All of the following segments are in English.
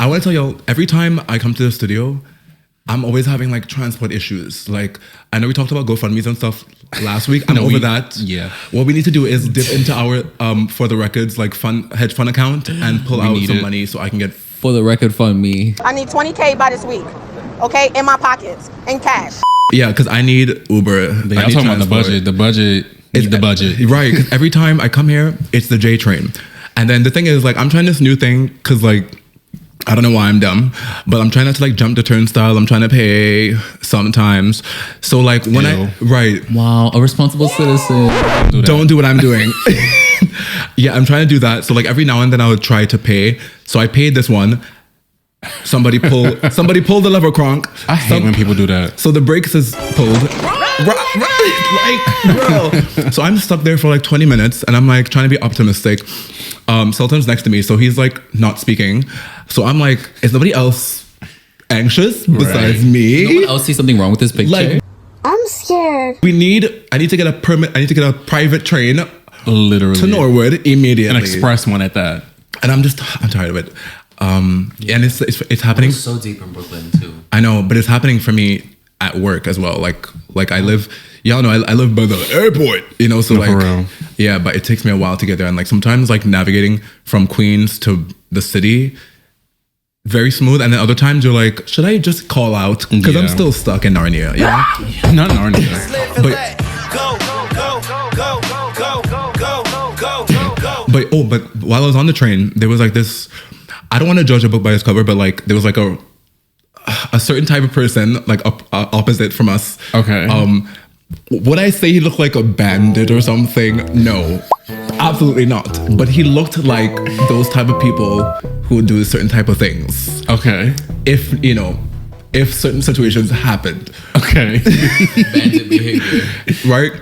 I want to tell y'all, every time I come to the studio, I'm always having like transport issues. Like, I know we talked about GoFundMe's and stuff last week. I'm over that. Yeah. What we need to do is dip into our For the Records like hedge fund account and pull out some money so I can get For the Record fund me. I need $20K by this week. Okay, in my pockets, in cash. Yeah, because I need Uber. I'm talking about the budget. The budget is the budget. Right, because every time I come here, it's the J train. And then the thing is, like, I'm trying this new thing because, like, I don't know why I'm dumb, but I'm trying not to, like, jump the turnstile. I'm trying to pay sometimes. So, like, when Wow, a responsible citizen. Don't do what I'm doing. Yeah, I'm trying to do that. So, like, every now and then I would try to pay. So I paid this one. Somebody pull the lever cronk. I hate when people do that. So the brakes is pulled. Like, bro. So I'm stuck there for like 20 minutes and I'm like trying to be optimistic. Sultan's next to me, so he's like not speaking. So I'm like, is nobody else anxious besides me? No one else see something wrong with this picture? Like, I'm scared. I need to get a permit. I need to get a private train. Literally. To Norwood immediately. An express one at that. And I'm tired of it. And it's happening. It's so deep in Brooklyn too. I know, but it's happening for me at work as well. Like I live, y'all know I live by the airport, you know, so like, yeah, but it takes me a while to get there. And like sometimes like navigating from Queens to the city, very smooth. And then other times you're like, should I just call out? Because I'm still stuck in Narnia, you know? Not Narnia. But while I was on the train, there was like this, I don't want to judge a book by its cover, but like there was like a certain type of person like opposite from us. Okay. Would I say he looked like a bandit or something? No, absolutely not. But he looked like those type of people who do certain type of things. Okay. If certain situations happened. Okay. Bandit behavior. Right?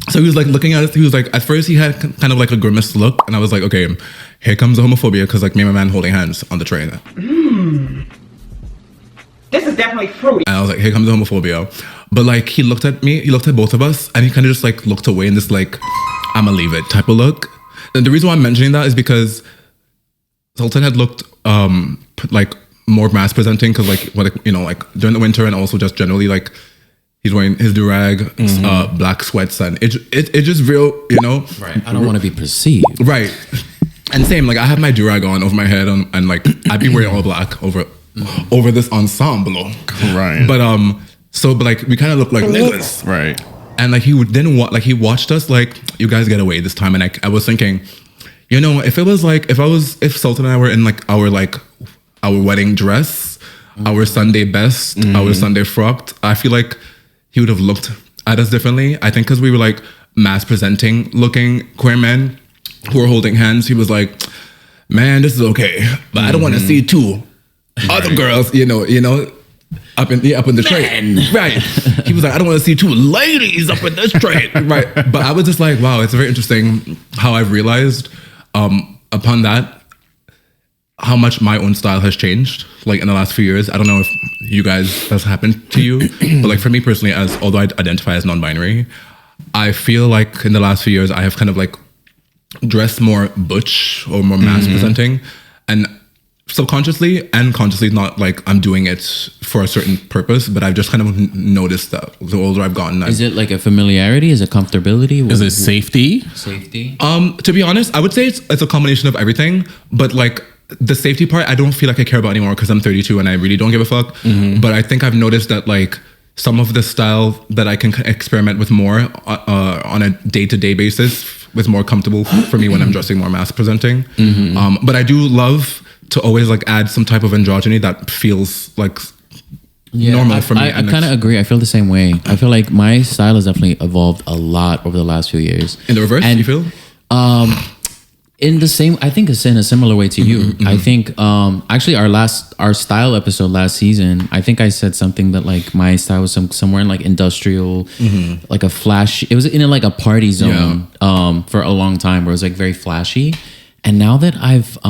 So he was like looking at us. He was like, at first he had kind of like a grimace look. And I was like, okay, here comes the homophobia. Because like me and my man holding hands on the train. This is definitely fruity. And I was like, here comes the homophobia. But like he looked at me, he looked at both of us. And he kind of just like looked away in this like, I'ma leave it type of look. And the reason why I'm mentioning that is because Sultan had looked like more mass presenting. Because like, like during the winter and also just generally like, he's wearing his do-rag, black sweats, and it just real, Right. I don't want to be perceived. Right. And same, like I have my do-rag on over my head, and like I'd be wearing all black over this ensemble. Right. But but like we kind of look like niggas. Right. And like he watched us like, you guys get away this time, and I was thinking, if Sultan and I were in like our wedding dress, our Sunday best, our Sunday frocked, I feel like he would have looked at us differently. I think because we were like mass presenting looking queer men who were holding hands. He was like, man, this is okay, but I don't want to see two other girls, up in the train. Right. He was like, I don't want to see two ladies up in this train. Right. But I was just like, wow, it's very interesting how I've realized upon that how much my own style has changed, like in the last few years. I don't know if you guys, that's happened to you, but like for me personally, although I identify as non-binary, I feel like in the last few years, I have kind of like dressed more butch or more mass presenting, and subconsciously and consciously, not like I'm doing it for a certain purpose, but I've just kind of noticed that the older I've gotten. Is it like a familiarity? Is it comfortability? Is it safety? Safety? To be honest, I would say it's a combination of everything, but like, the safety part, I don't feel like I care about anymore because I'm 32 and I really don't give a fuck. But I think I've noticed that like some of the style that I can experiment with more on a day-to-day basis was more comfortable for me when I'm dressing more mass presenting. But I do love to always like add some type of androgyny that feels like normal for me. I kind of agree. I feel the same way. I feel like my style has definitely evolved a lot over the last few years. In the reverse, you feel? I think it's in a similar way to you. I think actually our style episode last season, I think I said something that like my style was somewhere in like industrial, like a flash. It was in like a party zone for a long time where it was like very flashy. And now that I've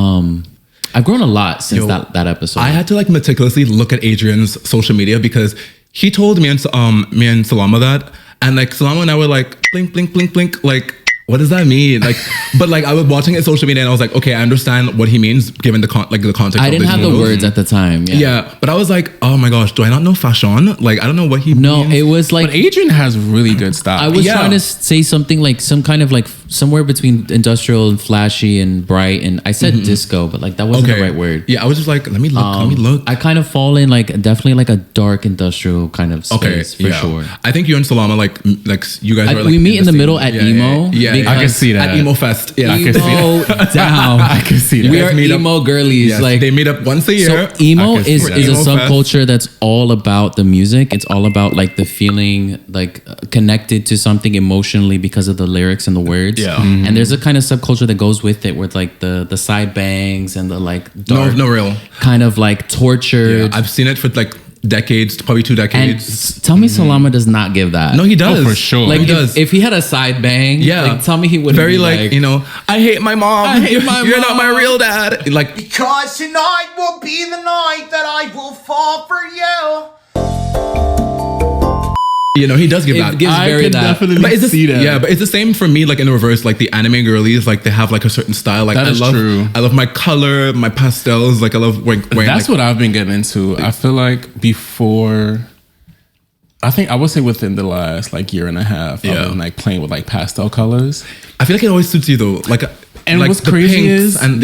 grown a lot since that episode. I had to like meticulously look at Adrian's social media because he told me and Selama that, and like Selama and I were like blink blink blink blink like, what does that mean? Like, but like I was watching it on social media and I was like, okay, I understand what he means given the the context. I didn't have the words at the time. Yeah, but I was like, oh my gosh, do I not know fashion? Like, I don't know what he No, means. it was like But Adrian has really good style. I was trying to say something like some kind of like somewhere between industrial and flashy and bright, and I said disco, but like that wasn't the right word. Yeah, I was just like, let me look. I kind of fall in like definitely like a dark industrial kind of space for sure. I think you and Selama like you guys were like we meet in the same- middle at emo. Yeah, I can see that. at emo fest. Yeah, I can see Emo down. I can see that. We You are guys meet up- emo girlies. Yes, Like they meet up once a year. so emo I can see is that. a Emo fest. subculture that's all about the music. It's all about like the feeling like connected to something emotionally because of the lyrics and the words. Yeah. And there's a kind of subculture that goes with it with like the side bangs and the like dark, no real. kind of like tortured. Yeah, I've seen it for like decades, probably 2 and decades. tell me Selama does not give that. No, he does. Oh, for sure. Like he if, does. if he had a side bang, Yeah. like tell me he wouldn't Very be like, you know, I hate my mom. I hate my You're not mom. my real dad. Like, Because tonight will be the night that I will fall for you. you know, he does give that. It gives I very can that. definitely But it's see that. Yeah, but it's the same for me. Like in the reverse, like the anime girlies, like they have like a certain style. Like That is true. I love my color, my pastels. Like I love wearing. That's like, what I've been getting into. I feel like before, I think I would say within the last like year and a half, Yeah. I've been like playing with like pastel colors. I feel like it always suits you though. Like And like what's the crazy pinks is, and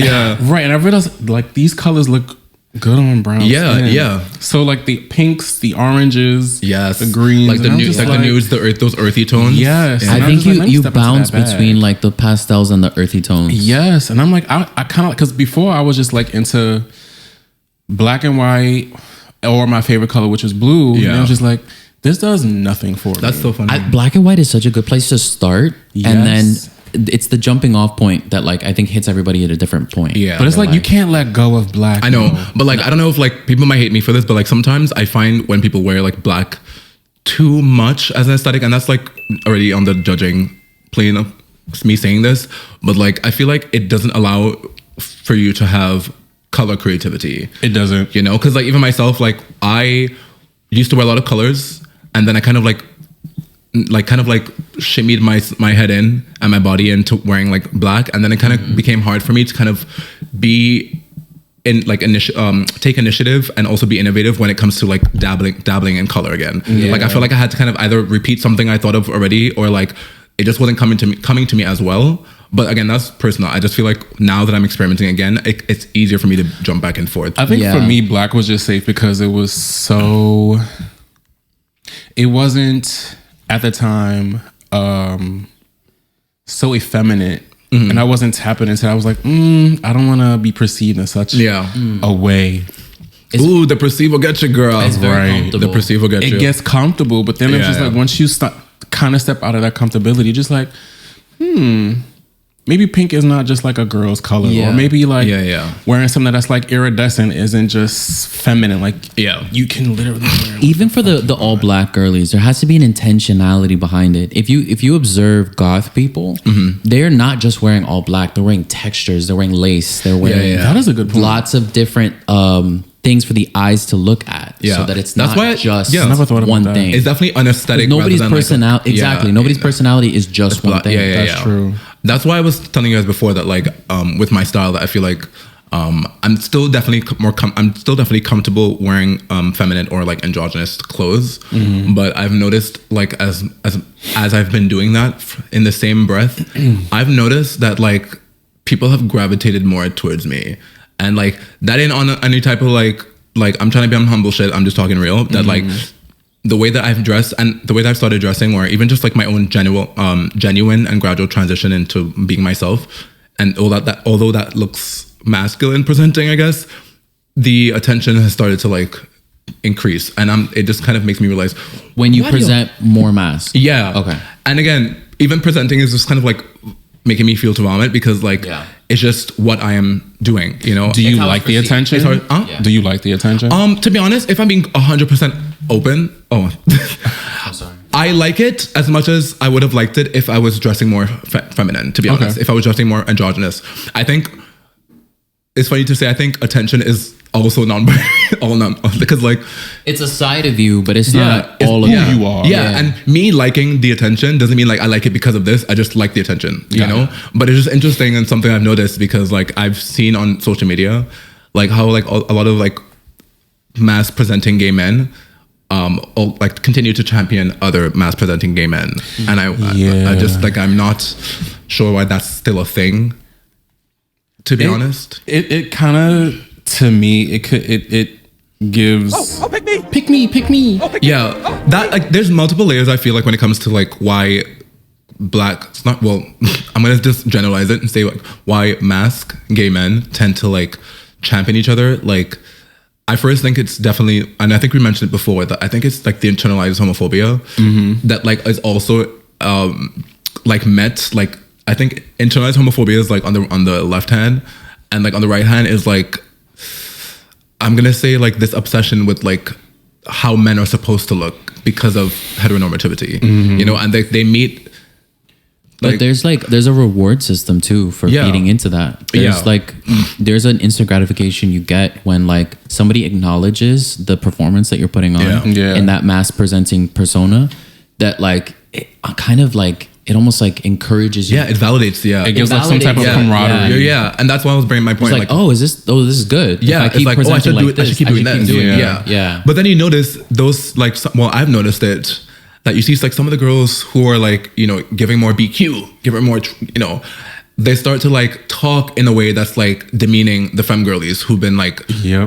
right, and I realized like these colors look good on brown. Yeah, skin. yeah. So like the pinks, the oranges, yes, the greens, like the and I'm nudes, just like the nudes, those earthy tones. Yes. Yeah. And I I'm think just like, let me you step into bounce that bag. between like the pastels and the earthy tones. Yes, and I'm like, I kind of because before I was just like into black and white or my favorite color, which was blue. And Yeah. I was just like, this does nothing for me. That's so funny. Black and white is such a good place to start, and then Yes. it's the jumping off point that like I think hits everybody at a different point. Yeah. But it's in like you can't let go of black. I know, bro. but like I don't know if like people might hate me for this, but like sometimes I find when people wear like black too much as an aesthetic, and that's like already on the judging plane of me saying this, but like I feel like it doesn't allow for you to have color creativity. It doesn't. You know, because like even myself, like I used to wear a lot of colors, and then I kind of like shimmied my head in and my body into wearing like black, and then it kind of became hard for me to kind of be in like take initiative and also be innovative when it comes to like dabbling in color again. Like I feel like I had to kind of either repeat something I thought of already, or like it just wasn't coming to me as well. But again, that's personal. I just feel like now that I'm experimenting again, it's easier for me to jump back and forth. I think Yeah. for me, black was just safe because it was so. It wasn't at the time so effeminate, and I wasn't tapping into. I was like, I don't want to be perceived in such a way. Ooh, the perceive will get you, girl. It's very Right. comfortable. The perceive will get you. It gets comfortable, but then it's just Yeah. like once you start kind of step out of that comfortability, just like, maybe pink is not just like a girl's color, Yeah. or maybe like Yeah. wearing something that's like iridescent isn't just feminine. Like you can literally wear Even for the all black girlies, there has to be an intentionality behind it. If you observe goth people, they're not just wearing all black. They're wearing textures. They're wearing lace. They're wearing yeah. That is a good point. lots of different things for the eyes to look at, Yeah. so that it's That's not why- just yeah. Never thought about one that. thing. It's definitely unaesthetic. Nobody's rather than personality, exactly. Nobody's personality is just one thing. That's true. That's why I was telling you guys before that, like, with my style, that I feel like I'm still definitely comfortable wearing feminine or like androgynous clothes. But I've noticed, like, as I've been doing that in the same breath, I've noticed that like people have gravitated more towards me, and like that ain't on any type of like I'm trying to be on humble shit. I'm just talking real. That like the way that I've dressed and the way that I've started dressing, or even just like my own genuine and gradual transition into being myself, and all that although that looks masculine presenting, I guess, the attention has started to like increase, and it just kind of makes me realize When you why do present more mass. yeah. Okay. And again, even presenting is just kind of like making me feel to vomit, because like it's just what I am doing, you know? Do you It's how like it's the perceived. attention? It's hard- huh? Yeah. Do you like the attention? To be honest, if I'm being 100% open, I'm sorry. I like it as much as I would have liked it if I was dressing more feminine, to be honest. If I was dressing more androgynous. I think it's funny to say. I think attention is also because like It's a side of you, but it's yeah, not all of who you. you are. Yeah, and me liking the attention doesn't mean like I like it because of this. I just like the attention, you know. But it's just interesting and something I've noticed because like I've seen on social media, like how like a lot of like mass presenting gay men, like continue to champion other mass presenting gay men, and I just like I'm not sure why that's still a thing. To be honest, it kind of to me it gives pick me. yeah, that like there's multiple layers. I feel like when it comes to like why black, it's not well. I'm gonna just generalize it and say like why mask gay men tend to like champion each other. Like I first think it's definitely, and I think we mentioned it before, that I think it's like the internalized homophobia that like is also like met like. I think internalized homophobia is like on the left hand, and like on the right hand is like I'm gonna say like this obsession with like how men are supposed to look because of heteronormativity, you know, and they meet. But there's a reward system too for feeding into that. There's there's an instant gratification you get when like somebody acknowledges the performance that you're putting on in that mass presenting persona, that like it kind of like it almost like encourages you. Yeah, it validates. Yeah, It gives like some type of camaraderie. Yeah, and that's why I was bringing my point. It's like, oh, this is good. Yeah, if I keep it's like, I should do like it. I should keep doing this. Yeah. But then you notice those like, well, I've noticed it that you see like some of the girls who are like, you know, giving more BQ, giving more, you know, they start to like talk in a way that's like demeaning the femme girlies who've been like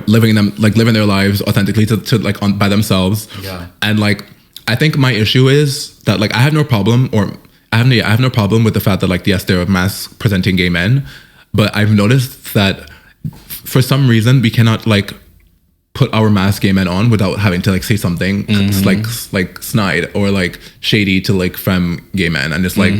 living their lives authentically to like by themselves. Yeah. And like, I think my issue is that like I have no problem with the fact that like yes, there are mass presenting gay men, but I've noticed that for some reason we cannot like put our mass gay men on without having to like say something like snide or like shady to like femme gay men, and it's like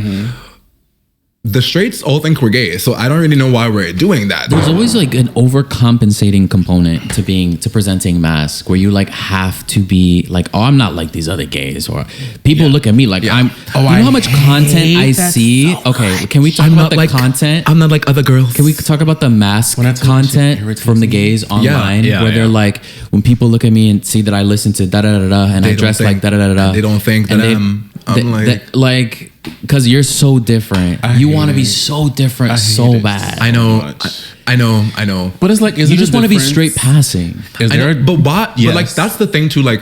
the straights all think we're gay, so I don't really know why we're doing that. There's always like an overcompensating component to presenting mask, where you like have to be like, oh, I'm not like these other gays, or people look at me like I'm. Oh, you know how much content I see. So okay, can we talk about the content? I'm not like other girls. Can we talk about the mask content from the gays online, where they're like, when people look at me and see that I listen to da da da da and I dress like da da da da, they don't think that I'm like. Because you're so different. You want to be so different so bad. I know. But it's like, you just want to be straight passing. But what? Yes. But like that's the thing too. Like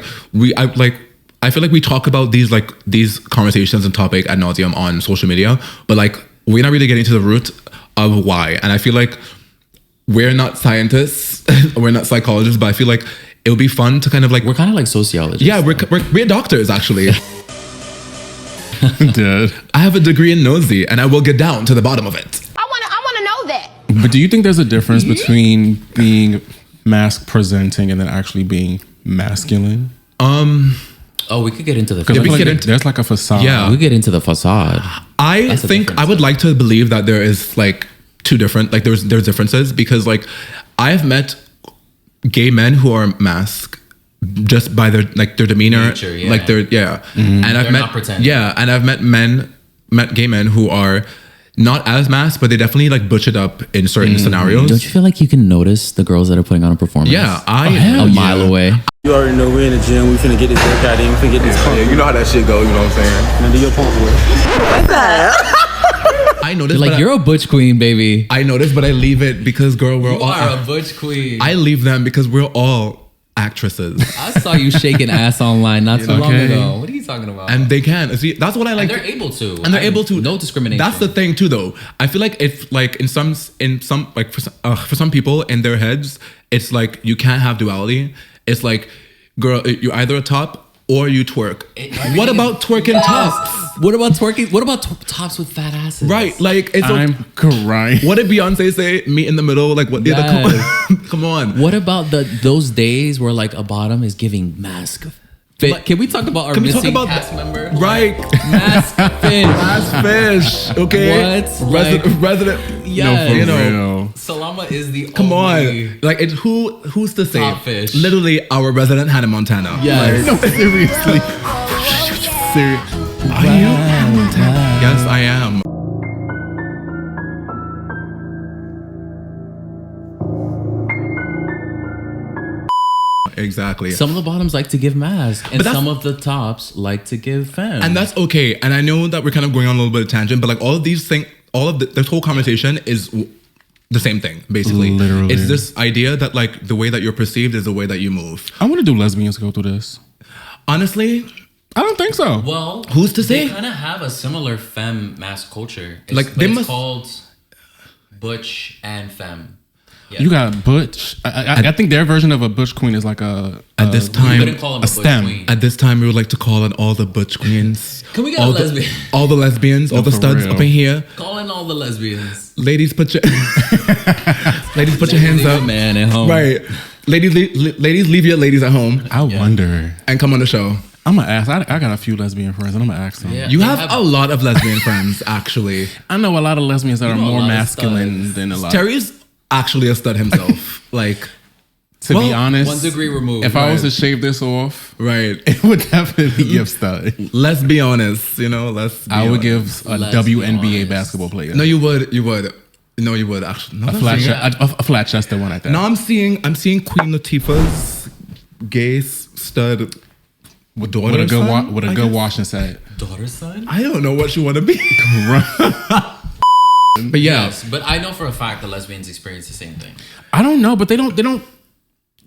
I feel like we talk about these conversations and topic ad nauseum on social media, but like we're not really getting to the root of why. And I feel like we're not scientists, we're not psychologists, but I feel like it would be fun to kind of like, we're kind of like sociologists. Yeah, we're doctors actually. Dude. I have a degree in nosy, and I will get down to the bottom of it. I want to know that. But do you think there's a difference between being mask presenting and then actually being masculine? Oh, we could get into the there's like a facade. Yeah, we get into the facade. I think I would like to believe that there is like two different, like there's differences, because like I've met gay men who are masked just by their demeanor, nature, like their and I've met gay men who are not as masked, but they definitely like butch it up in certain scenarios. Don't you feel like you can notice the girls that are putting on a performance? Yeah, a mile away. You already know we're in the gym. We finna get this workout in. We finna get this pump. You know how that shit go. You know what I'm saying? Now do your pump work. I noticed, like you're a butch queen, baby. I noticed, but I leave it because girl, we're all a butch queen. I leave them because we're all actresses. I saw you shaking ass online not too long ago. What are you talking about? And they can see. That's what I like. And they're able to. And they're able to. No discrimination. That's the thing too, though. I feel like if like in some like for some people in their heads, it's like you can't have duality. It's like, girl, you're either a top or you twerk. What about twerking tops? What about twerking? What about tops with fat asses? Right, like it's. I'm crying. What did Beyonce say? Meet in the middle. Like what? Yes. Come on. What about those days where like a bottom is giving mask fit? Like, can we talk about our missing cast member? Right, mask fish. Mask fish. Okay. What? Resident. Yes. No, you know. Salama is the Come only on, like it's who's to say? top fish. Literally, our resident Hannah Montana. Yes. No, seriously. Are you Hannah Montana? Yes, I am. Exactly. Some of the bottoms like to give masks, and But that's- some of the tops like to give femme. And that's okay. And I know that we're kind of going on a little bit of tangent, but like all of these things, all of this whole conversation is the same thing, basically. Literally. It's this idea that like the way that you're perceived is the way that you move. I want to do lesbians go through this. Honestly, I don't think so. well, Who's to say? They kind of have a similar femme mask culture. It's, Like, but they it's must- called butch and femme. Yeah. You got butch. I think their version of a butch queen is like at this We time, couldn't call them a butch stem. queen. at this time, we would like to call on all the butch queens. Can we get all a the- lesbian? all the lesbians, all the for studs real. up in here. Call in all the lesbians. Ladies, put your ladies, put your hands Leave a up. man at home. Right, ladies, ladies, leave your ladies at home I wonder. and come on the show. I'm gonna ask. I got a few lesbian friends, and I'm gonna ask them. Yeah. You They have have- a lot of lesbian friends, actually. I know a lot of lesbians that are know a more lot of masculine studs. than a lot. Terry's actually a stud himself. Like, To be well, honest, 1 degree removed. if I was Right. to shave this off, right. it would definitely give stud. Let's be honest. You know, let's. Be I would honest. give a Let's be WNBA honest. basketball player. No, you would. You would. No, you would actually. No, a flat chested one at that. No, I'm seeing Queen Latifah's gay stud with daughter a good son, with a I good guess? washing set. daughter's son? I don't know what you want to be. But yeah, Yes, but I know for a fact that lesbians experience the same thing. I don't know, but they don't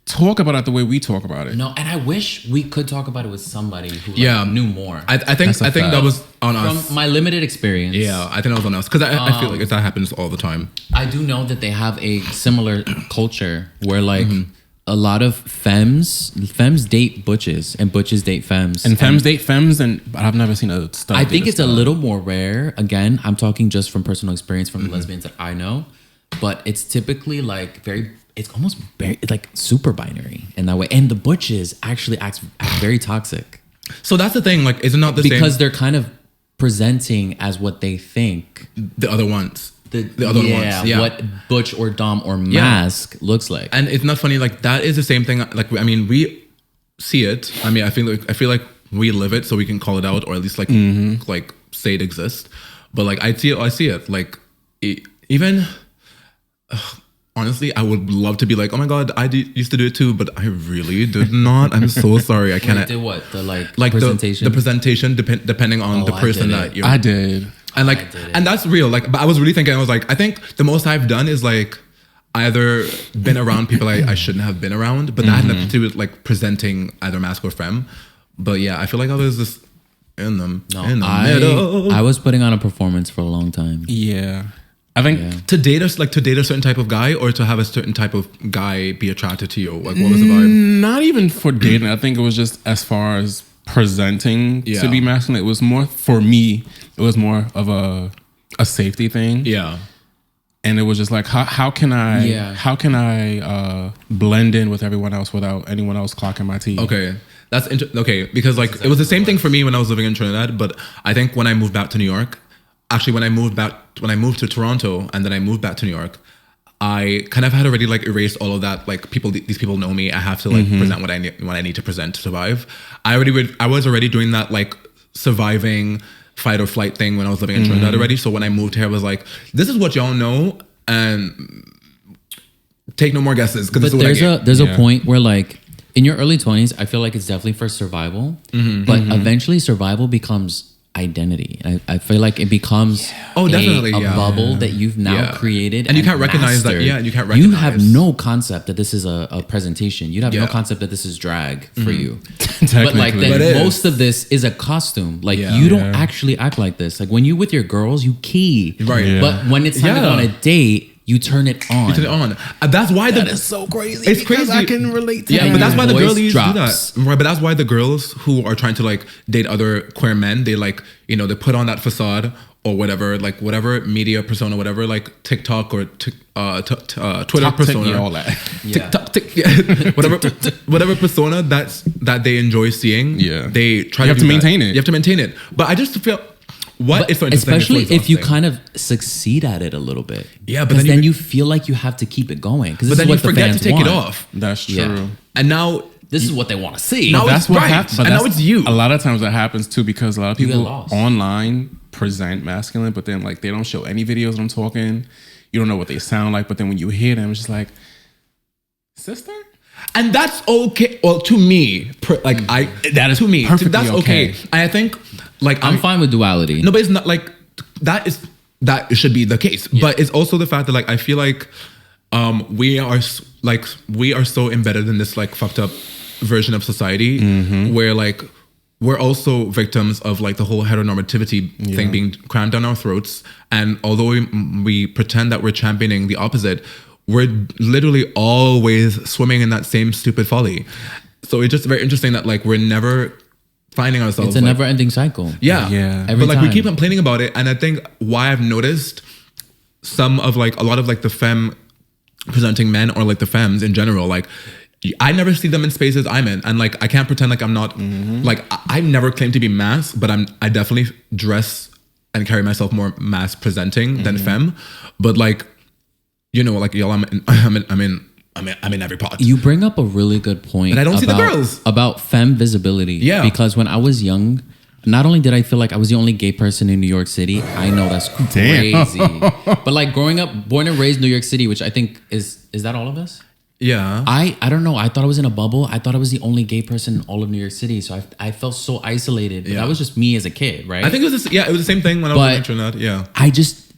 talk about it the way we talk about it. No, and I wish we could talk about it with somebody who Yeah. knew more. I think That's a that fact. was on us. From my limited experience, Yeah, I think that was on us because I feel like that happens all the time. I do know that they have a similar culture where like Mm-hmm. a lot of femmes date butches and butches date femmes. And femmes date femmes, but I've never seen a stud. I date think it's a stud. little more rare. Again, I'm talking just from personal experience from Mm-hmm. the lesbians that I know, but it's typically like it's almost very like super binary in that way. And the butches actually act very toxic So that's the thing. Like, is it not the because same? they're kind of presenting as what they think The other ones. The other ones. Yeah. what butch or dom or mask looks like. And it's not funny. Like that is the same thing. Like I mean, we see it. I mean, I feel like we live it, so we can call it out, or at least like like say it exists. But like I see it. Like even honestly, I would love to be like, oh my god, used to do it too, but I really did not. I'm so sorry. I Wait, can't. did what? The like Presentation. The presentation depending on the I person did that it. you're. I did. And I like, did it. and that's real. Like, but I was really thinking. I was like, I think the most I've done is like either been around people I shouldn't have been around, but that had nothing to do with like presenting either mask or femme. But yeah, I feel like I was just in them. No, in the middle. I was putting on a performance for a long time. Yeah. I think to date us, like to date a certain type of guy, or to have a certain type of guy be attracted to you. Like, what was the vibe? not even for dating. I think it was just as far as presenting Yeah. to be masculine. It was more for me. It was more of a safety thing. Yeah. And it was just like, how can I blend in with everyone else without anyone else clocking my teeth? Okay. That's okay, because like it was the same thing for me when I was living in Trinidad, but I think when I moved back to New York, actually when I moved to Toronto and then I moved back to New York, I kind of had already like erased all of that. Like these people know me. I have to like present what I need to present to survive. I was already doing that like surviving fight or flight thing when I was living in Trinidad already. So when I moved here, I was like, this is what y'all know, and take no more guesses because this But is what I get. there's a point where like in your early 20s, I feel like it's definitely for survival, but eventually survival becomes identity. I feel like it becomes Oh, definitely, a yeah. bubble that you've now Yeah. created, And you can't recognize that. mastered. Yeah, you can't You have recognize. no concept that this is a presentation. You have no Yeah. concept that this is drag for you. But Technically. like But it then is. most of this is a costume. Like Yeah. you don't actually act like this. Like when you with your girls, you key. Right. Yeah. But when it's time to go Yeah. on a date, you turn it on. You turn it on. That's why That is so crazy. It's because crazy. I can relate to Yeah, that. but that's why the Voice girls used to do drops. that. Right, but that's why the girls who are trying to like date other queer men, they like, you know, they put on that facade or whatever, like whatever media persona, whatever, like TikTok or Twitter persona, yeah, all that. TikTok, whatever persona that they enjoy seeing. Yeah. they try. You to have to do that. maintain it. You have to maintain it. But I just feel what But is so interesting, especially it's so if you exhausting. kind of succeed at it a little bit. Yeah, but because then then you- you feel like you have to keep it going. Because but this then is you what the forget fans to take want. it off, That's true. Yeah. and now This is what they want to see. Now That's it's what right. happens. And now it's you. A lot of times that happens too because a lot of get people lost. online present masculine, but then like they don't show any videos of them talking. You don't know what they sound like, but then when you hear them, it's just like, sister. And that's okay. Well, to me, that is to me. perfectly That's okay. okay. I think like I'm fine with duality. No, but it's not like that should be the case. But it's also the fact that like I feel like we are so embedded in this like fucked up version of society where like we're also victims of like the whole heteronormativity thing being crammed down our throats. And although we pretend that we're championing the opposite, we're literally always swimming in that same stupid folly. So it's just very interesting that like we're never finding ourselves. It's a never-ending cycle. Yeah. Every But like time. we keep complaining about it. And I think why I've noticed a lot of like the femme presenting men or like the femmes in general, like I never see them in spaces I'm in, and like I can't pretend like I'm not like I never claim to be mass, but I definitely dress and carry myself more mass presenting than femme. But like, you know, like y'all, I'm in every pot. You bring up a really good point. And I don't see the girls. About femme visibility. Yeah. Because when I was young, not only did I feel like I was the only gay person in New York City, I know that's crazy. But like growing up, born and raised in New York City, which I think is that all of us? Yeah. I don't know. I thought I was in a bubble. I thought I was the only gay person in all of New York City. So I felt so isolated. But that was just me as a kid, right? I think it was it was the same thing when I was on the internet. Yeah.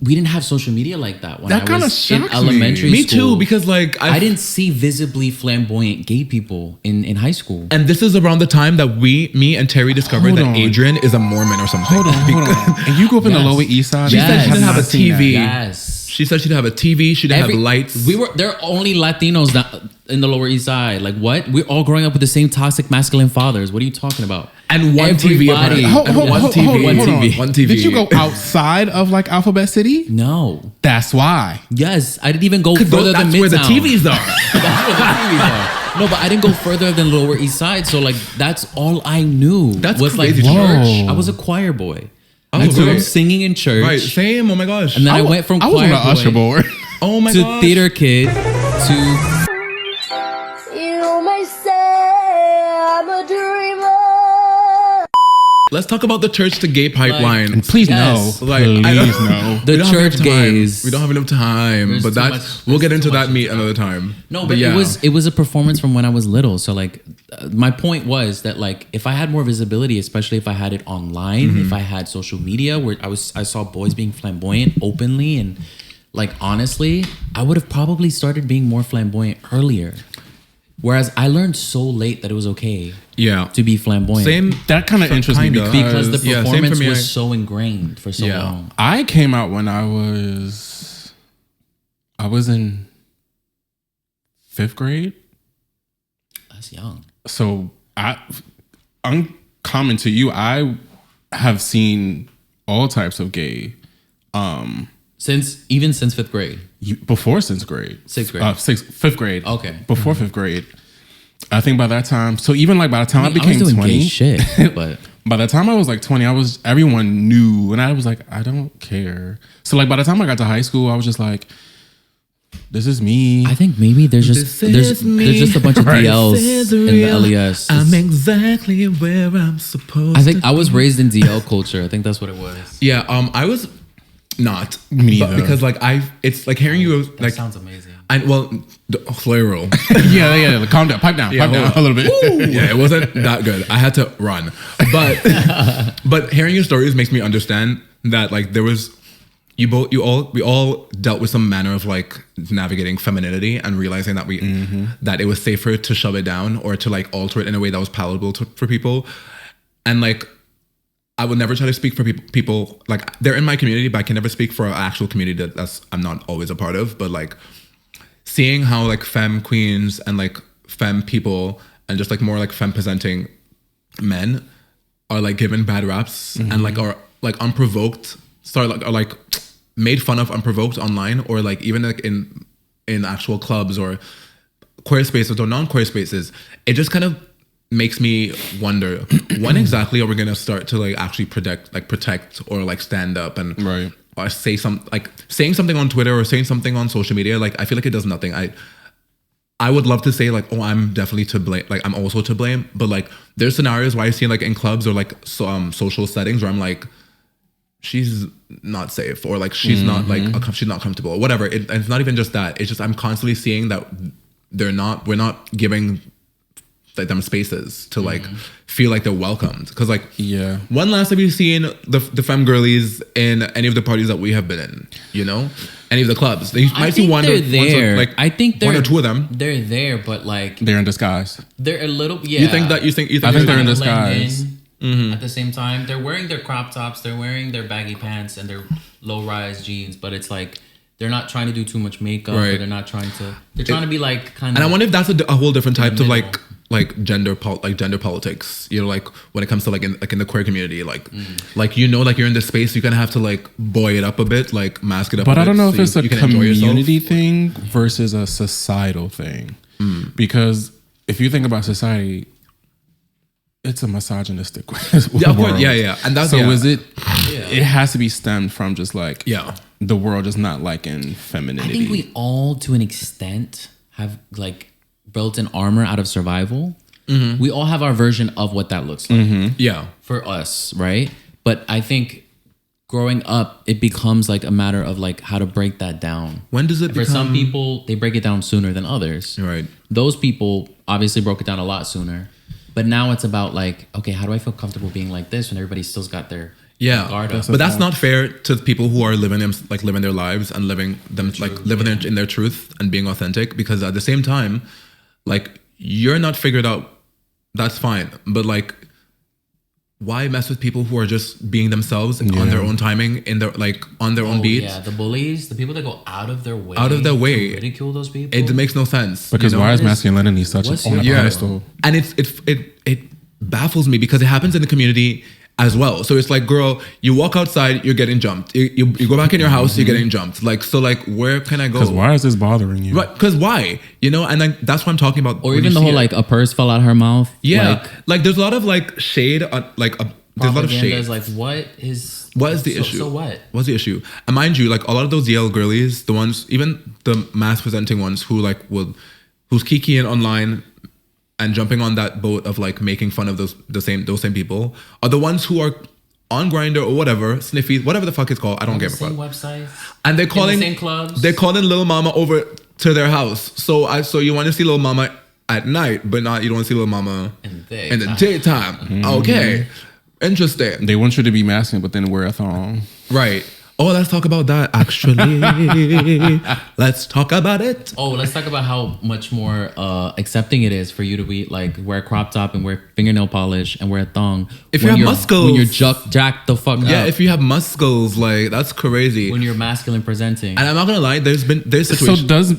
We didn't have social media like that when That I kinda was in shocks elementary Me school. too, because like I didn't see visibly flamboyant gay people in high school. And this is around the time that me and Terry discovered Hold that on. Adrian is a Mormon or something. Hold on. And you grew up in the Lower East Side? She said she didn't have a not seen TV. Yes. She said she didn't have a TV. She didn't have lights. There are only Latinos in the Lower East Side. Like what? We're all growing up with the same toxic masculine fathers. What are you talking about? And one TV. Everybody. And one TV. One TV. Did you go outside of like Alphabet City? No. That's why. Yes, I didn't even go further than That's Midtown. where the TVs are. That's where the TVs are. No, but I didn't go further than Lower East Side. So like that's all I knew. That's was crazy. like church. Whoa. I was a choir boy. Oh, I grew really? up singing in church. Right, same. Oh my gosh. And then I went from I was choir on the usher boy board. oh my to gosh. theater kid to You may say I'm a dreamer. Let's talk about the church to gay pipeline. And please Yes. no. Like, Please I- no. the We don't have church enough time. gays. We don't have enough time. There's but too that much- we'll get there's into too that much meat to talk another time. No, but it was a performance from when I was little. So like, my point was that like, if I had more visibility, especially if I had it online, if I had social media where I saw boys being flamboyant openly, and like honestly, I would have probably started being more flamboyant earlier. Whereas I learned so late that it was okay Yeah. to be flamboyant. Same. That kind of interests me Kinda. because the Yeah, same for performance me. was so ingrained for so Yeah. long. I came out when I was in 5th grade. That's young. So uncommon to you, I have seen all types of gay Since 5th grade. before 6th grade. 6th grade. 5th grade. Okay. Before 5th grade. I think by that time, so even like by the time I I became was doing 20, gay shit, but by the time I was like 20, everyone knew, and I was like, I don't care. So like by the time I got to high school, I was just like, this is me. I think maybe there's just there's just a bunch of Right. DLs This is in the real. LES. I'm exactly where I'm supposed I think to I was raised in DL culture. I think that's what it was. Yeah, I was not. Me But neither. because like it's like hearing you That like sounds amazing. plural. yeah. Calm down, pipe down Yeah, a hold little bit. Yeah, it wasn't that good. I had to run. But hearing your stories makes me understand that like there was we all dealt with some manner of like navigating femininity and realizing that that it was safer to shove it down or to like alter it in a way that was palatable for people. And like I would never try to speak for people like they're in my community, but I can never speak for an actual community that's I'm not always a part of. But like seeing how like femme queens and like femme people and just like more like femme presenting men are like given bad raps and like are like unprovoked, are like made fun of unprovoked online, or like even like in actual clubs or queer spaces or non-queer spaces, it just kind of makes me wonder when exactly are we gonna start to like actually protect or like stand up and Right. or say saying something on Twitter or saying something on social media. Like I feel like it does nothing. I would love to say like, oh, I'm definitely to blame. Like I'm also to blame. But like there's scenarios where I see like in clubs or like social settings where I'm like, she's not safe, or like she's not like she's not comfortable or whatever. It's not even just that. It's just I'm constantly seeing that we're not giving like them spaces to like feel like they're welcomed. Because like, when last have you seen the femme girlies in any of the parties that we have been in? You know, any of the clubs? You might see one. They're there. Like I think one or two of them. They're there, but like they're in disguise. they're a little. Yeah. You think that? You think I think they're in blend disguise. in. At the same time, they're wearing their crop tops, they're wearing their baggy pants and their low-rise jeans, but it's like they're not trying to do too much makeup. Right. Or they're not trying to. They're trying to be like kind of. And I wonder if that's a whole different type of middle. like gender politics. You know, like when it comes to like in the queer community, like you know, like you're in this space, you kind of have to like buoy it up a bit, like mask it up. But a I don't bit know so if it's a you can enjoy yourself. community thing versus a societal thing, because if you think about society, it's a misogynistic world. Yeah, of course. Yeah. And that's so yeah. is it? It has to be stemmed from just like the world is not liking femininity. I think we all, to an extent, have like built an armor out of survival. We all have our version of what that looks like. Yeah. For us, right? But I think growing up, it becomes like a matter of like how to break that down. When does it For some people, they break it down sooner than others. Right. Those people obviously broke it down a lot sooner. But now it's about like, okay, how do I feel comfortable being like this when everybody still's got their guard up? But that's not fair to the people who are living their lives and living in their truth and being authentic, because at the same time, like you're not figured out, that's fine. But like, why mess with people who are just being themselves on their own timing, in their like on their own beat? Yeah, the bullies, the people that go out of their way to ridicule those people. It makes no sense. Because why is masculinity such what's on a your- pedestal? And it baffles me because it happens in the community as well. So it's like, girl, you walk outside, you're getting jumped. You go back in your house, you're getting jumped. Like, so like, where can I go? Because why is this bothering you? Right, because why? You know, and like that's what I'm talking about. Or when even you the see whole it. like a purse fell out her mouth. Yeah, like there's a lot of like shade, there's a lot of shade. Is like, what is the issue? So what? What's the issue? And mind you, like a lot of those Yale girlies, the ones, even the mass presenting ones who like who's kikiing online and jumping on that boat of like making fun of those same people, are the ones who are on Grindr or whatever, Sniffy, whatever the fuck it's called. I don't give a fuck. Same websites. And they're calling same clubs. They're calling Lil Mama over to their house. So you want to see Lil Mama at night, but you don't want to see Lil Mama in the daytime. Okay. Interesting. They want you to be masculine, but then wear a thong. Right. Oh, let's talk about that, actually. Let's talk about it. Oh, let's talk about how much more accepting it is for you to be like wear a crop top and wear fingernail polish and wear a thong. If you have muscles. When you're jacked the fuck up. Yeah, if you have muscles, like, that's crazy. When you're masculine presenting. And I'm not going to lie, there's situations. So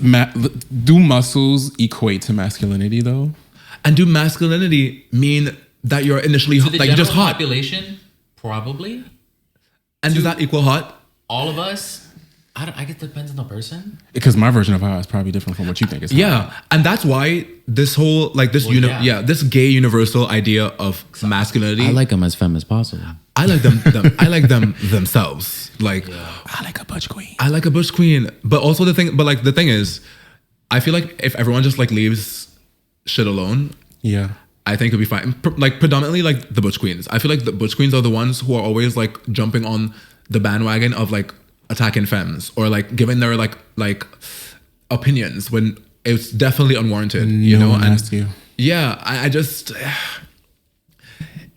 do muscles equate to masculinity, though? And do masculinity mean that you're initially to the like just hot? population, probably. And does that equal hot? All of us, I guess it depends on the person. Because my version of hot is probably different from what you think is hot. Yeah, and that's why this whole like this this gay universal idea of masculinity. I like them as femme as possible. I like them. I like them themselves. Like I like a butch queen. I like a butch queen, but also the thing is, I feel like if everyone just like leaves shit alone, I think it'll be fine. Like predominantly like the butch queens. I feel like the butch queens are the ones who are always like jumping on the bandwagon of like attacking femmes or like giving their like opinions when it's definitely unwarranted. You know, and yeah, I just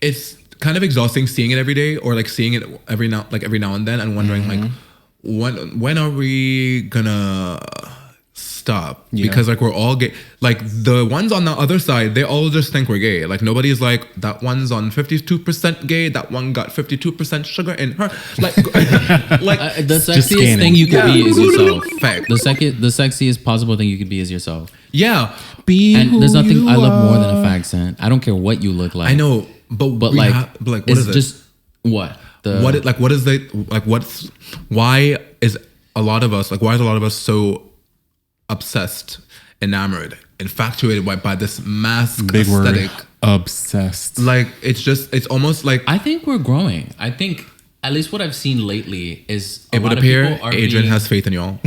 it's kind of exhausting seeing it every day or like seeing it every now and then and wondering like when are we gonna stop? Because like we're all gay. Like the ones on the other side, they all just think we're gay. Like nobody's like, that one's on 52% gay, that one got 52% sugar in her. Like the sexiest thing you could be is yourself. Fact. The sexiest possible thing you could be is yourself. Yeah. And there's nothing I love more than a fag scent. I don't care what you look like. I know, but like what it's is it? Just what? Why is a lot of us so obsessed, enamored, infatuated by this mask big aesthetic? Word. Obsessed. Like it's almost like I think we're growing. I think at least what I've seen lately is it would appear Adrian has faith in y'all.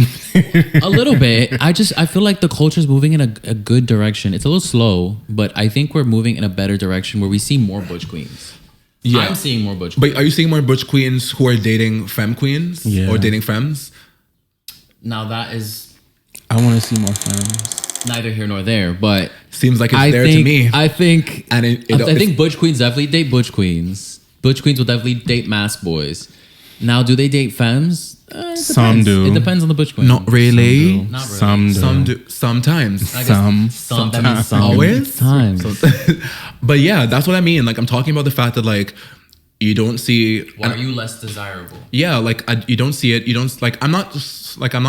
A little bit. I feel like the culture is moving in a good direction. It's a little slow, but I think we're moving in a better direction where we see more butch queens. Yeah. I'm seeing more butch queens. But are you seeing more butch queens who are dating femme queens or dating femmes? Now that is... I want to see more femmes. neither here nor there. But Seems like it's I there think, to me. I think, And I think butch queens definitely date butch queens. Butch queens will definitely date mask boys. Now, do they date femmes? It Some depends. do. It depends on the butch queen. Not really. Not really. Some do. Some do. Sometimes. I guess sometimes. Always? Sometimes. But yeah, that's what I mean. Like I'm talking about the fact that like you don't see. Why are you less desirable? Yeah, like you don't see it. You don't like. I'm not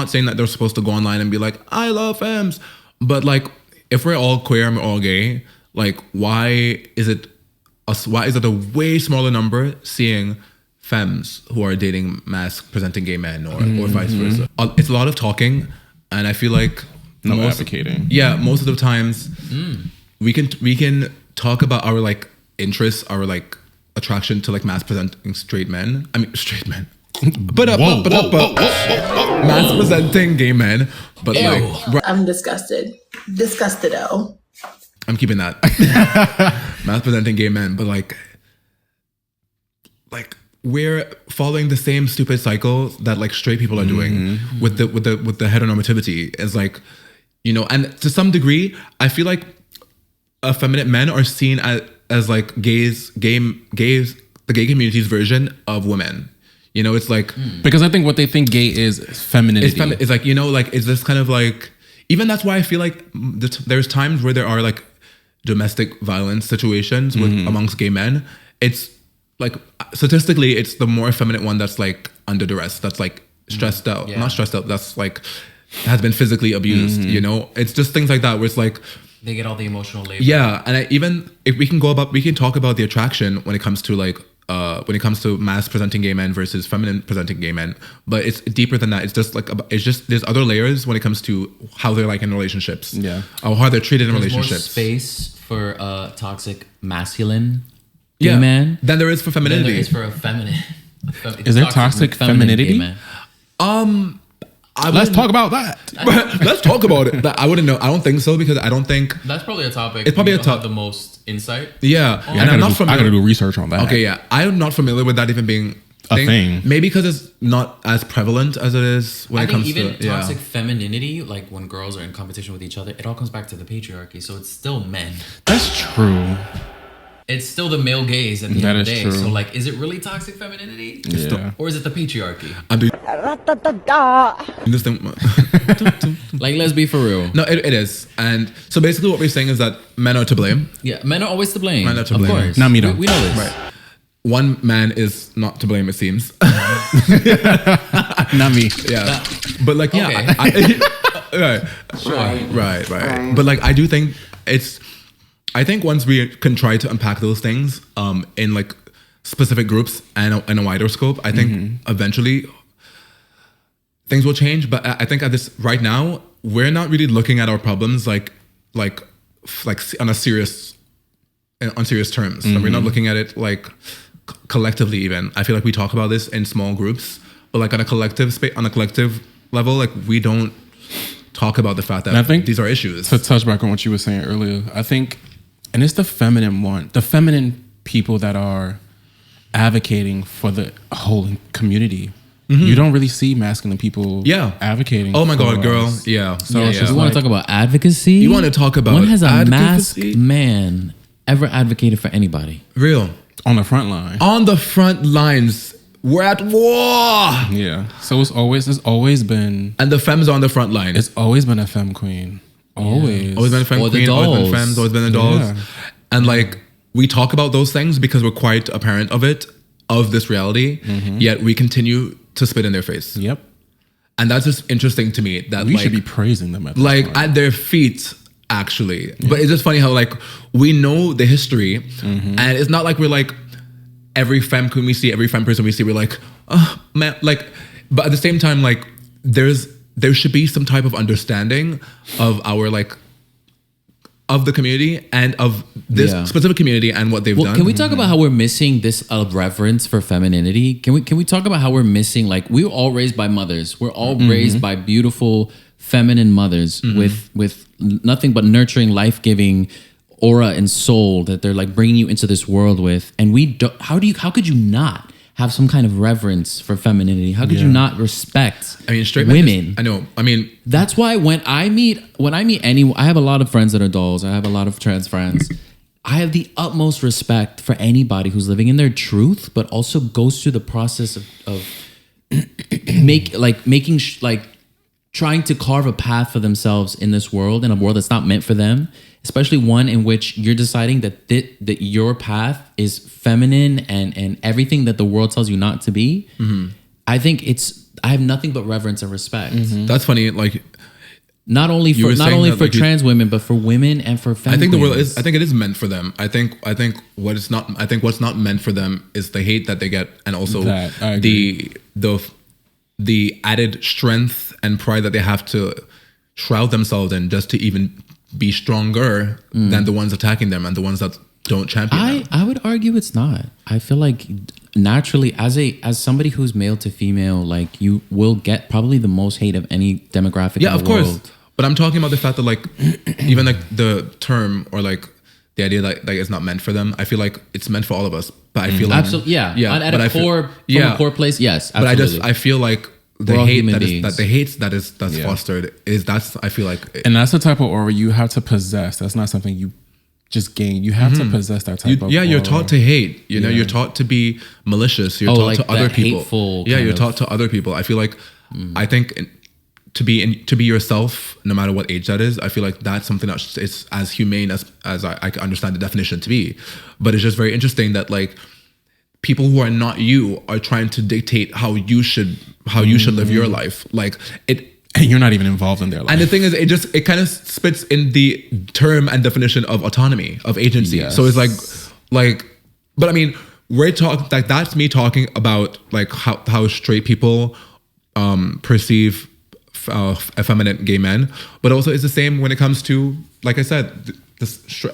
saying that they're supposed to go online and be like, I love femmes, but like if we're all queer and we're all gay, like why is it a way smaller number seeing femmes who are dating mask presenting gay men or vice versa? It's a lot of talking, and I feel like No advocating. Yeah, most of the times we can talk about our like interests, our like attraction to like mass presenting straight men. I mean straight men. Mass presenting gay men. But like I'm disgusted. Disgusted-o. I'm keeping that. Mass presenting gay men, but like we're following the same stupid cycle that like straight people are doing with the heteronormativity. It's like, you know, and to some degree, I feel like effeminate men are seen as like the gay community's version of women. You know, it's like Because I think what they think gay is femininity. it's like, you know, like it's this kind of like, even that's why I feel like there's times where there are like domestic violence situations with amongst gay men. It's like statistically, it's the more effeminate one that's like under duress, that's like stressed out, not stressed out, that's like has been physically abused. You know, it's just things like that where it's like They get all the emotional labor. yeah, and even if we can talk about the attraction when it comes to like when it comes to mass presenting gay men versus feminine presenting gay men, but it's deeper than that. It's just like there's other layers when it comes to how they're like in relationships, or how they're treated in There's relationships. more space for a toxic masculine yeah, gay man than there is for than femininity. there is for a feminine. Is there toxic feminine femininity? gay man. Let's talk about that. Let's talk about it. I wouldn't know. I don't think so because I don't think. That's probably a topic. It's probably you a don't have top- the most insight. Yeah, I and I'm not I familiar. gotta do research on that. Okay, yeah, I'm not familiar with that even being A thing. Maybe because it's not as prevalent as it is when I it think comes even to toxic femininity, like when girls are in competition with each other, it all comes back to the patriarchy. So it's still men. That's true. It's still the male gaze at the That end of the is day. true. So like, is it really toxic femininity? Yeah. Or is it the patriarchy? I'm doing this thing. Like, let's be for real. No, it is. And so basically what we're saying is that men are to blame. Yeah, men are always to blame. Men are to of blame. course. Not me, though. We know this. Right. One man is not to blame, it seems. Not me. Yeah. But like, yeah. Okay. Right. But like, I do think I think once we can try to unpack those things in like specific groups and a wider scope, I think eventually things will change. But I think at this right now, we're not really looking at our problems like on serious terms. So we're not looking at it like collectively. Even I feel like we talk about this in small groups, but like on a collective level, like we don't talk about the fact that I think these are issues. To touch back on what you were saying earlier, I think, and it's the feminine people that are advocating for the whole community. You don't really see masculine people advocating. Oh my for God, girl. us. Yeah. So Yeah, it's so just we want like, to talk about advocacy. You want to talk about when has a advocacy? masked man ever advocated for anybody? Real. on the front line. On the front lines. We're at war. Yeah. So it's always been And the femmes are on the front line. it's always been a femme queen. Always. Always been a femme Or the queen, always been dolls. femmes, always been the dolls. Yeah. And like we talk about those things because we're quite apparent of this reality, yet we continue to spit in their face. Yep. And that's just interesting to me that We like, should be praising them at this like point. at their feet actually. But it's just funny how like we know the history and it's not like we're like every femme queen we see, every femme person we see, we're like, oh man, like, but at the same time, like there should be some type of understanding of our like of the community and of this specific community and what they've done. Can we talk about how we're missing this reverence for femininity? Can we talk about how we're missing, like, we were all raised by mothers. We're all raised by beautiful feminine mothers with nothing but nurturing, life-giving aura and soul that they're like bringing you into this world with. And we don't, how could you not? have some kind of reverence for femininity? How could you not respect straight women? I know. I mean, that's why when I meet anyone, I have a lot of friends that are dolls. I have a lot of trans friends. I have the utmost respect for anybody who's living in their truth, but also goes through the process of trying to carve a path for themselves in this world, in a world that's not meant for them, especially one in which you're deciding that your path is feminine and everything that the world tells you not to be. I think I have nothing but reverence and respect. That's funny. Like, not only for trans women, but for women and for feminists. I think the world is. I think it is meant for them. I think what's not meant for them is the hate that they get, and also the added strength and pride that they have to shroud themselves in just to even be stronger than the ones attacking them and the ones that don't champion them. I would argue it's not. I feel like naturally, as somebody who's male to female, like you will get probably the most hate of any demographic in the world. Yeah, of course. But I'm talking about the fact that like even like the term or like the idea that like it's not meant for them. I feel like it's meant for all of us. But I feel like absolutely, at a core place, yes. Absolutely. But I feel like the hate that's fostered is I feel like, and that's the type of aura you have to possess. That's not something you just gain. You have to possess that type of aura. You're taught to hate. You know, you're taught to be malicious. You're taught to other people. You're taught to other people. I feel like I think to be yourself, no matter what age that is, I feel like that's something that is as humane as I can understand the definition to be. But it's just very interesting that like people who are not you are trying to dictate how you should live your life. Like it. And you're not even involved in their life. And the thing is, it kind of spits in the term and definition of autonomy, of agency. Yes. So it's like, but I mean, we're talking like that's me talking about like how straight people perceive effeminate gay men, but also it's the same when it comes to, like I said, this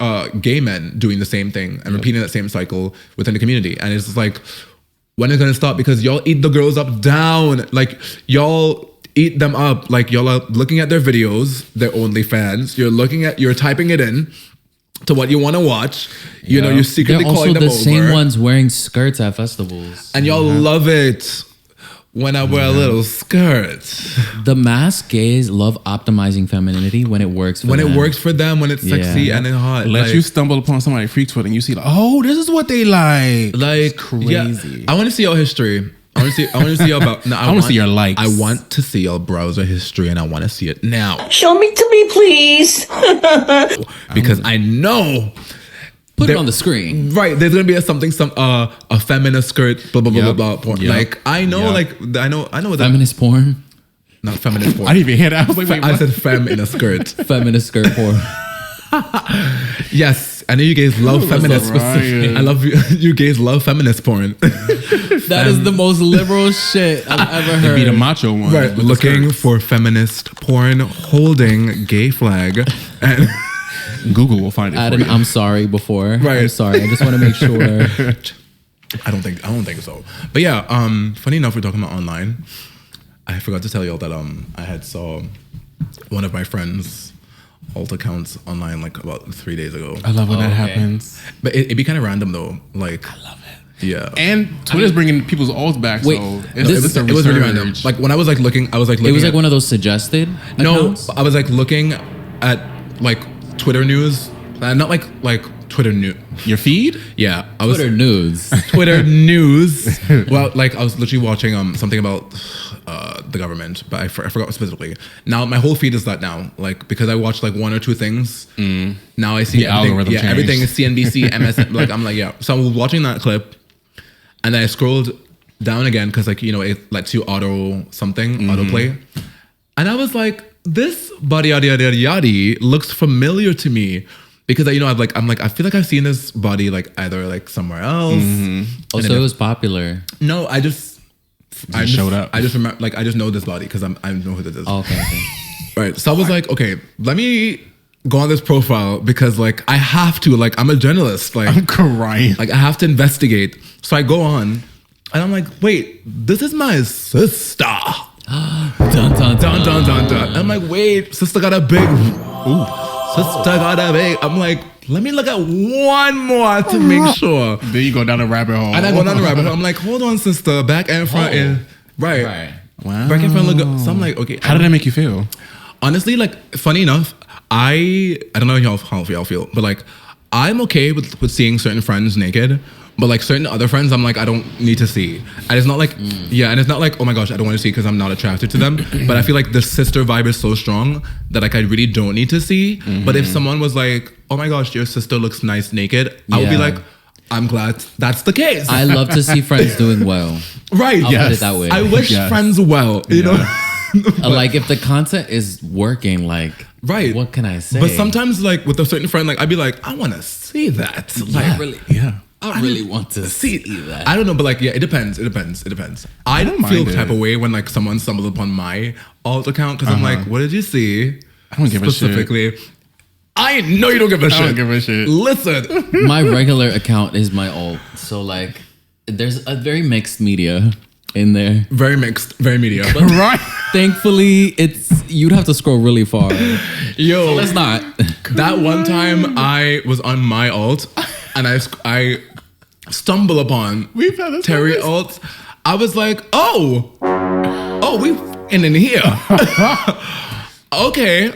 gay men doing the same thing and repeating that same cycle within the community. And it's just like, when is it gonna stop? Because y'all eat the girls up down, like y'all eat them up, like y'all are looking at their videos, their OnlyFans. You're typing it in to what you want to watch. You know, you're secretly calling them over. They're also the same ones wearing skirts at festivals, and y'all love it when I wear a little skirt. The masked gays love optimizing femininity when it works for them. When it works for them, when it's sexy and it's hot. Let you stumble upon somebody freaks with and you see like, oh, this is what they like. Like it's crazy. Yeah. I want to see your history. I want to see your about. No, I want to see your likes. I want to see your browser history, and I want to see it now. Show me to me, please. Because I know. Put it on the screen. Right, there's gonna be a feminist skirt, blah blah blah blah porn. Like I know, I know what feminist porn. Not feminist porn. I didn't even hear that. I was like, wait, I said femme in a skirt. Feminist skirt porn. Yes, I know you guys love feminist. I love you guys love feminist porn. That is the most liberal shit I've ever heard. Be the macho one. Right, looking for feminist porn holding gay flag and. Google will find it. Add for an you. I'm sorry before. Right. I'm sorry. I just want to make sure. I don't think so. But yeah, funny enough, we're talking about online. I forgot to tell y'all that I had saw one of my friends' alt accounts online like about 3 days ago. I love when that happens. But it'd be kind of random though. Like I love it. Yeah. And Twitter's bringing people's alts back. Wait, so it was really random. Like when I was like looking, it was like one of those suggested accounts? No, I was like looking at like Twitter news, not like Twitter news. Your feed? Yeah, I was Twitter news. Twitter news. Well, like I was literally watching something about the government, but I forgot specifically. Now my whole feed is that now, like because I watched like one or two things. Now I see everything. Yeah, everything is CNBC, MSN. Like I'm like yeah. So I was watching that clip, and then I scrolled down again because like you know it lets you autoplay, and I was like. This body yadi looks familiar to me because you know I'm like I feel like I've seen this body like either like somewhere else. Also, it was popular. No, I just showed up. I just remember like I just know this body because I know who this is. Oh, okay. Right. So I was like, okay, let me go on this profile because like I have to like I'm a journalist. Like I'm crying. Like I have to investigate. So I go on and I'm like, wait, this is my sister. Dun, dun, dun, dun, dun, dun, dun. I'm like, wait, sister got a big Sister got a big. I'm like, let me look at one more to make sure. Then you go down the rabbit hole. And I go down the rabbit hole. I'm like, hold on, sister. Back and front is right. Wow. Back and front look good. So I'm like, okay. How did that make you feel? Honestly, like, funny enough, I don't know how y'all feel, but like, I'm okay with seeing certain friends naked, but like certain other friends, I'm like, I don't need to see. And it's not like, and it's not like, oh my gosh, I don't want to see because I'm not attracted to them. But I feel like the sister vibe is so strong that like I really don't need to see. But if someone was like, oh my gosh, your sister looks nice naked, I would be like, I'm glad that's the case. I love to see friends doing well. Right. I'll put it that way. I wish friends well, you know? Like if the content is working, like, right, what can I say? But sometimes, like with a certain friend, like I'd be like, I want to see that. Like, I really want to see that. I don't know, but like, yeah, it depends. I don't feel the type of way when like someone stumbles upon my alt account because I'm like, what did you see? I don't give a shit. Specifically, I know you don't give a shit. I don't give a shit. Listen, My regular account is my alt, so like, there's a very mixed media in there. very mixed, very media. But Right. thankfully, you'd have to scroll really far. Yo, Let's not. that one time I was on my alt and I stumble upon Terry alt. I was like, oh, we in here. Okay,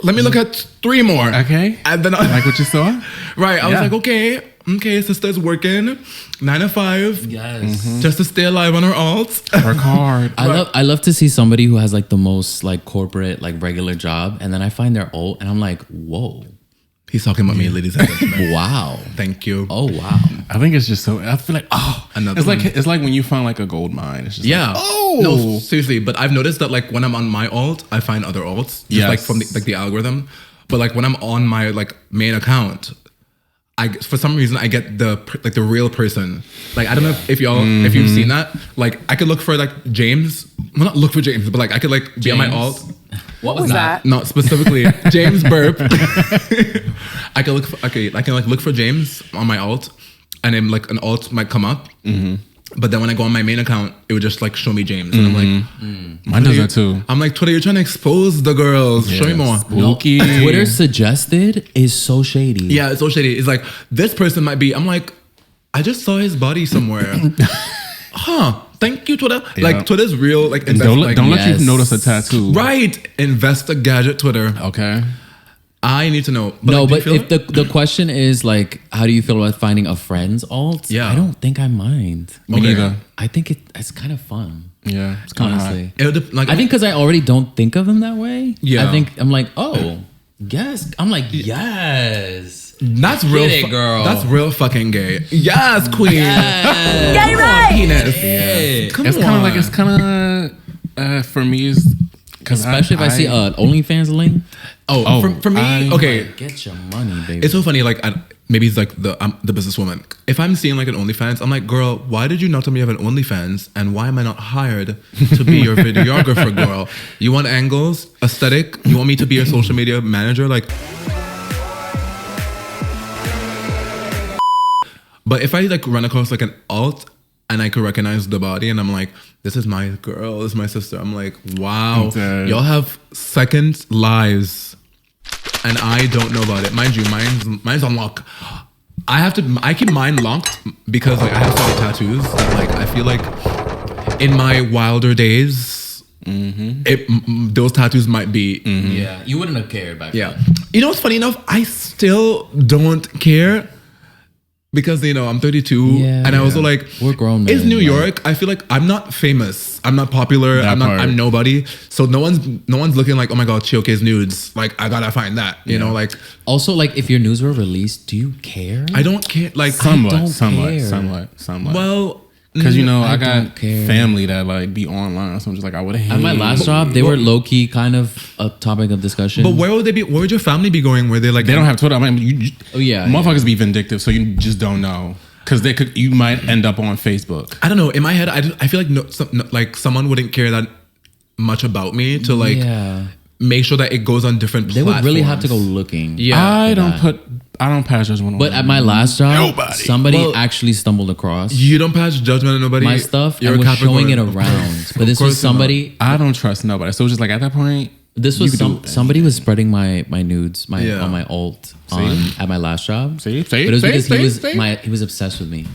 let me look at 3 more. Okay. And then Like what you saw? right, I was like, okay, sister's working 9 to 5. Yes. Just to stay alive on her alt. Work hard. I love to see somebody who has like the most like corporate like regular job, and then I find their alt, and I'm like, whoa, He's talking about me, ladies and gentlemen. wow. Thank you. Oh wow. I think it's just so. I feel like Another It's like one. it's like when you find like a gold mine. It's just Yeah. Like, oh. No, seriously. But I've noticed that like when I'm on my alt, I find other alts. Just like from the algorithm. But like when I'm on my like main account, for some reason I get the real person. Like I don't know if y'all if you've seen that. Like I could look for like James. Well, not look for James, but like I could like be on my alt. What was that? Not specifically James Burp. I can look for James on my alt, and then like an alt might come up. But then when I go on my main account, it would just like show me James, and I'm like, mine does that too. I'm like, Twitter, you're trying to expose the girls. Show me more. Spooky. Twitter suggested is so shady. Yeah, it's so shady. It's like this person might be. I'm like, I just saw his body somewhere. Huh? Thank you, Twitter. Yeah. Like Twitter's real. Like Don't let Yes. you notice a tattoo. right. Invest a gadget, Twitter. Okay. I need to know. No, like, do you but feel if the question is like, how do you feel about finding a friend's alt? Yeah. I don't think I mind. Me neither. I think it's kind of fun. Yeah. It's kind of Honestly, like I think because I already don't think of them that way. Yeah. I think I'm like, oh, yes. I'm like, yes. that's real, Get it, girl. That's real fucking gay. Yes, queen. Gay right. Penis. Yeah. Come It's kind on. of like it's kind of for me is because Especially if I see OnlyFans link. For me, okay. Get your money, baby. It's so funny. Like maybe it's like the businesswoman. If I'm seeing like an OnlyFans, I'm like, girl, why did you not tell me you have an OnlyFans, and why am I not hired to be your videographer, girl? You want angles, aesthetic? You want me to be your social media manager? Like, but if I like run across like an alt and I could recognize the body, and I'm like, this is my girl, this is my sister. I'm like, wow, Okay. y'all have second lives. And I don't know about it. Mind you, mine's on lock. I keep mine locked because like I have so many tattoos that like I feel like in my wilder days, those tattoos might be. yeah, you wouldn't have cared back Yeah. then. You know what's funny enough? I still don't care because I'm 32 Yeah. and I also like We're grown It's men, New like- York. I feel like I'm not famous. I'm not popular. That part. I'm nobody. So no one's looking like, oh my god, Chioke's nudes. Like I gotta find that. You know, like Also, like, if your news were released, do you care? I don't care. Like don't Somewhat. care. well, Because I I got don't care. family that like be online, so I'm just like I would have. At my last job, they were low key kind of a topic of discussion. but where would they be? Where would your family be going? Where they like They don't have Twitter. I mean, Oh, yeah, motherfuckers be vindictive, so you just don't know because you might end up on Facebook. I don't know. In my head, I feel like like someone wouldn't care that much about me to like yeah, make sure that it goes on different they platforms. would really have to go looking. Yeah. I don't pass judgment on. But at my last job, Nobody. somebody Well, actually stumbled across You don't pass judgment on nobody. my stuff You're and a was showing it Capricorn. around. But this course was somebody. I don't trust nobody. So it's just like at that point, This You was could do somebody was spreading my nudes on my alt at my last job. See? But it was because he was obsessed with me.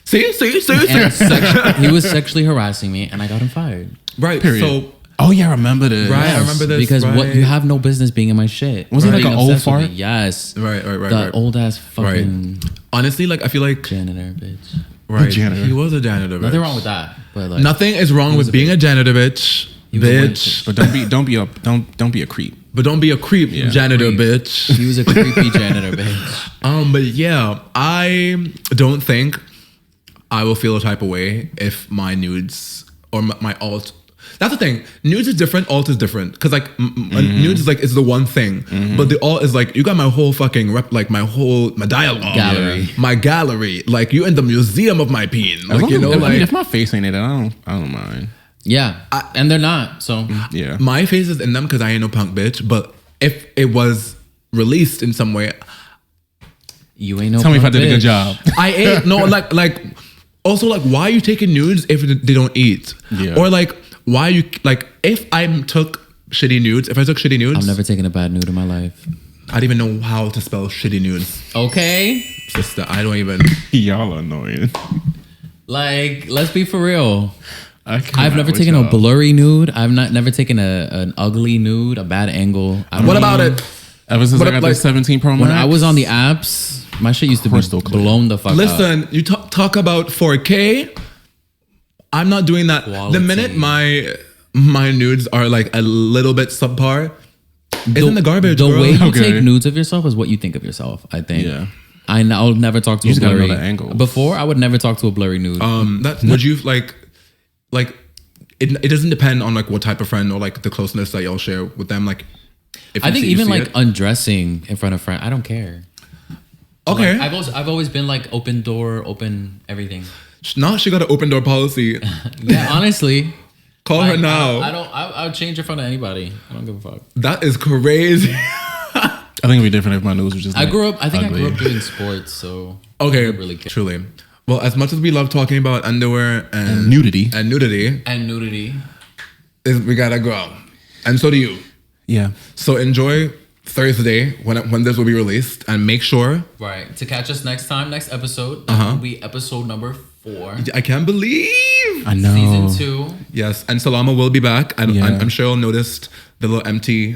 See. And he was sexually harassing me, and I got him fired. Right. Period. So Oh yeah, I remember this. Right, I remember this. Because right. what you have no business being in my shit. Was he like Being an old obsessed with fart? me. Yes. Right. The old ass fucking Honestly, like I feel like janitor bitch. right. janitor. He was a janitor. Bitch. Nothing wrong with that, but like Nothing is wrong with being a janitor, bitch. Bitch. But don't be a creep. But don't be a creep, janitor, Creep. bitch. he was a creepy janitor bitch. But yeah, I don't think I will feel a type of way if my nudes or my alt. That's the thing. Nudes is different. Alt is different. Because like nudes is like it's the one thing, but the alt is like you got my whole fucking like my dialogue Gallery. my gallery. Like you in the museum of my peen. Like you know, like if my face ain't in it, I don't mind. Yeah, and they're not. So Yeah, my face is in them because I ain't no punk bitch. But if it was released in some way, you ain't no. tell me if I punk did a good bitch. job. I ate no like also like why are you taking nudes if they don't eat or like why are you like if I took shitty nudes I've never taken a bad nude in my life. I don't even know how to spell shitty nudes, Okay, sister. I don't even. Y'all annoying. like let's be for real. I've Never taken a blurry nude. I've never taken an ugly nude, a bad angle. What about it? Ever since But I got like, the 17 Pro Max. When I was on the apps, my shit used to be Crystal clear. blown the fuck out. Listen, you talk about 4K. I'm not doing that. Quality. The minute my nudes are like a little bit subpar, it's in the garbage. The bro. way you Okay. take nudes of yourself is what you think of yourself, I think. Yeah. I'll never talk to You a just gotta know blurry the angle. Before, I would never talk to a blurry nude. That would you like it doesn't depend on like what type of friend or like the closeness that y'all share with them. Like if I you think see- even you see like it. undressing in front of friends, I don't care. Okay. Like, I've always been like open door, open everything. Now she got an open door policy. Yeah, honestly. Call her now. I'll change in front of anybody. I don't give a fuck. That is crazy. I think it'd be different if my nose was just. I like, grew up ugly. doing sports, so Okay, I don't really care. truly. Well, as much as we love talking about underwear and nudity. and nudity, And nudity. we gotta go, and so do you. Yeah. So enjoy Thursday when this will be released, and make sure. Right. To catch us next episode, that will be episode number 4. I can't believe. I know. Season 2. Yes, and Selama will be back. And Yeah. I'm sure you'll noticed the little empty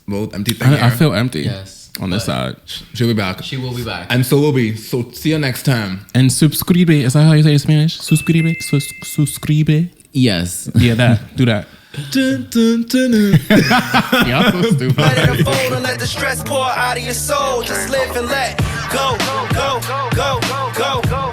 thing. I here. feel empty. Yes. On this side. She'll be back, She will be back. and so will we. So see you next time. And subscribe. Is that how you say it in Spanish? Subscribe. Subscribe. Yes. Yeah, that. Do that. Dun, dun, dun, dun. Y'all so stupid. Let it unfold and let the stress pour out of your soul. Just live and let go, go, go, go, go, go.